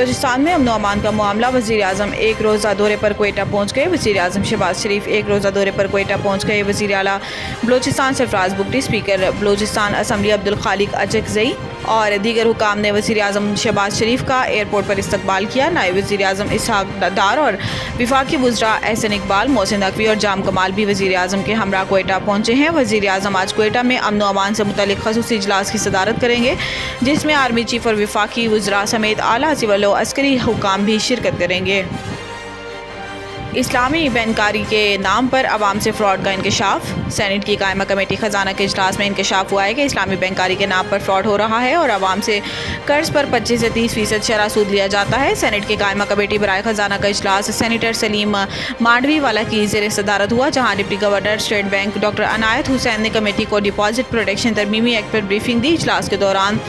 बलूचिस्तान में अमन व अमान का मामला। वज़ीर आज़म एक रोज़ा दौरे पर क्वेटा पहुँच गए। वज़ीर आज़म शहबाज शरीफ एक रोज़ा दौरे पर क्वेटा पहुँच गए। वज़ीर आला बलूचिस्तान सरफराज बुगटी, स्पीकर बलूचिस्तान असम्बली अब्दुल खालिक अजकज़ई और दीगर हुकाम ने वज़ीर आज़म शहबाज शरीफ का एयरपोर्ट पर इस्तकबाल किया। नायब वज़ीर आज़म इसहाक डार और वफाकी वज़रा एहसन इकबाल, मोहसिन नकवी और जाम कमाल भी वज़ीर आज़म के हमरा क्वेटा पहुँचे हैं। वज़ीर आज़म आज क्वेटा में अमन व अमान से मुतल्लिक़ ख़ुसूसी इजलास की सदारत करेंगे, जिसमें आर्मी चीफ और वफाकी वज़रा समेत आला सिविल व अस्करी हुकाम भी शिरकत करेंगे। इस्लामी बैंकारी के नाम पर अवाम से फ्रॉड का इंकशाफ। सेनेट की कायमा कमेटी ख़जाना के इजलास में इंकशाफ हुआ है कि इस्लामी बैंकारी के नाम पर फ्रॉड हो रहा है और अवाम से कर्ज पर 25 से 30% शरह सूद लिया जाता है। सेनेट की कायमा कमेटी बराए ख़जाना का इजलास सेनेटर सलीम मांडवी वाला की ज़ेर सदारत हुआ, जहाँ deputy governor state bank doctor Inayat Hussain ने कमेटी को डिपॉजिट प्रोटेक्शन तरमीमी एक्ट पर ब्रीफिंग दी। इजलास के दौरान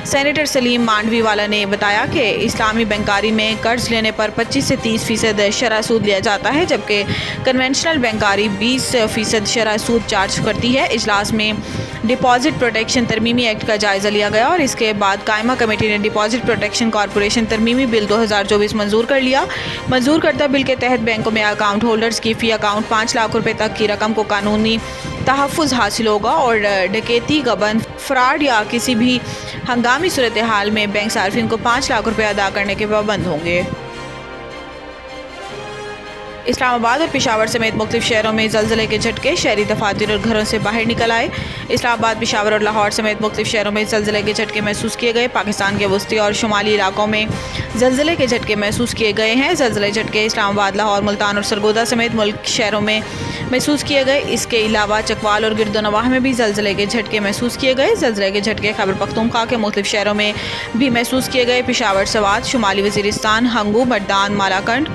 सेनेटर सलीम मांडवी वाला ने बताया कि इस्लामी बैंकारी में कर्ज लेने पर 25 से 30% शरह सूद लिया जाता है, जबकि कन्वेंशनल बैंकारी 20% शरह सूद चार्ज करती है। इजलास में डिपॉजिट प्रोटेक्शन तरमीमी एक्ट का जायज़ा लिया गया और इसके बाद कायमा कमेटी ने डिपॉजिट प्रोटेक्शन कॉरपोरेशन तरमीमी बिल 2024 मंजूर कर लिया। मंजूर करदा बिल के तहत बैंकों में अकाउंट होल्डर्स की फ़ी अकाउंट 5 लाख रुपये तक की रकम को कानूनी तहफ़्फ़ुज़ हासिल होगा और डकैती, गबन, फ्रॉड या किसी भी हंगामी सूरत हाल में बैंक सार्फिन को 5 लाख रुपये अदा करने के पाबंद होंगे। इस्लामाबाद और पेशावर समेत मुख्तलिफ शहरों में ज़लज़ले के झटके, शहरी दफातर और घरों से बाहर निकल आए। इस्लामाबाद, पेशावर और लाहौर समेत मुख्तलिफ शहरों में ज़लज़ले के झटके महसूस किए गए। पाकिस्तान के वस्ती और शुमाली इलाकों में ज़लज़ले के झटके महसूस किए गए हैं। ज़लज़ले झटके इस्लामाबाद, लाहौर, मुल्तान और सरगोदा समेत मुल्क शहरों में महसूस किए गए। इसके अलावा चकवाल और गिरदोनवाह में भी ज़लज़ले के झटके महसूस किए गए। ज़लज़ले के झटके खैबर पख्तूनख्वा के मुख्तलिफ शहरों में भी महसूस किए गए। पेशावर, सवात, शुमाली वज़ीरिस्तान, हंगू, मर्दान, मालाकंड,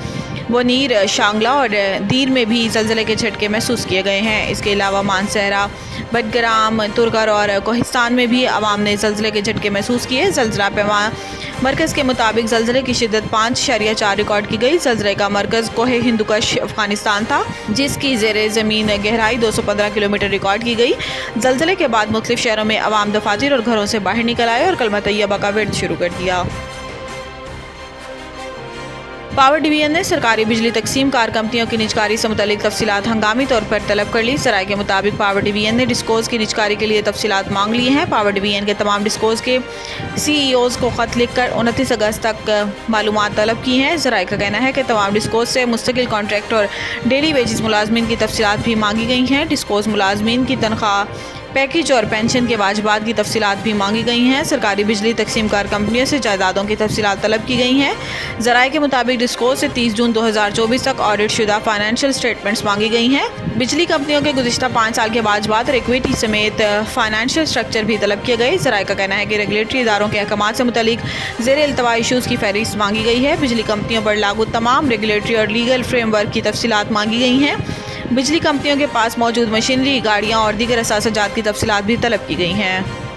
वनीर, शांगला और दीर में भी ज़लज़ले के झटके महसूस किए गए हैं। इसके अलावा मानसहरा, बडग्राम, तुरगर और कोहिस्तान में भी आवाम ने ज़लज़ले के झटके महसूस किए। ज़लज़ला पैमा मरकज़ के मुताबिक ज़लज़ले की शिद्दत 5.4 रिकॉर्ड की गई। ज़लज़ले का मरकज़ कोहे हिंदुकश अफ़गानिस्तान था, जिसकी ज़ेरे ज़मीन गहराई 215 किलोमीटर रिकॉर्ड की गई। ज़लज़ले के बाद मुख्तलिफ शहरों में आवाम दफातर और घरों से बाहर निकल आए और कलमा तैयबा का विर्द शुरू कर दिया। पावर डिवीजन ने सरकारी बिजली तकसीम कार कंपनियों की निजकारी से मुतल्लिक तफसीलात हंगामी तौर पर तलब कर ली। सराय के मुताबिक पावर डिवीजन ने डिस्कोज की निजकारी के लिए तफसीलात मांग ली हैं। पावर डिवीजन के तमाम डिस्कोज के CEOs को ख़त लिखकर 29 अगस्त तक मालूमात तलब की हैं। सराय का कहना है कि तमाम डिस्कोज से मुस्तकिल कॉन्ट्रैक्ट और डेली वेजेस मुलाजमीन की तफसीलात भी मांगी गई हैं। डिस्कोज मुलाजमीन की तनख्वाह, पैकेज और पेंशन के वाजिबात की तफसीलात भी मांगी गई हैं। सरकारी बिजली तकसीम कार कंपनियों से जायदादों की तफसीलात तलब की गई हैं। ज़राए के मुताबिक डिस्को से 30 जून 2024 तक ऑडिट शुदा फाइनेंशियल स्टेटमेंट्स मांगी गई हैं। बिजली कंपनियों के गुज़िश्ता 5 साल के वाजिबात और इक्विटी समेत फाइनेंशियल स्ट्रक्चर भी तलब किए गए। ज़राए का कहना है कि रेगुलेटरी इदारों के अहकामात से मुतल्लिक ज़ेर इल्तवा इशूज़ की फहरिस्त मांगी गई है। बिजली कंपनियों पर लागू तमाम रेगुलेटरी और लीगल फ्रेमवर्क की तफसीलात मांगी गई हैं। बिजली कंपनियों के पास मौजूद मशीनरी, गाड़ियाँ और दीगर असासाजात की तफसीलात भी तलब की गई हैं।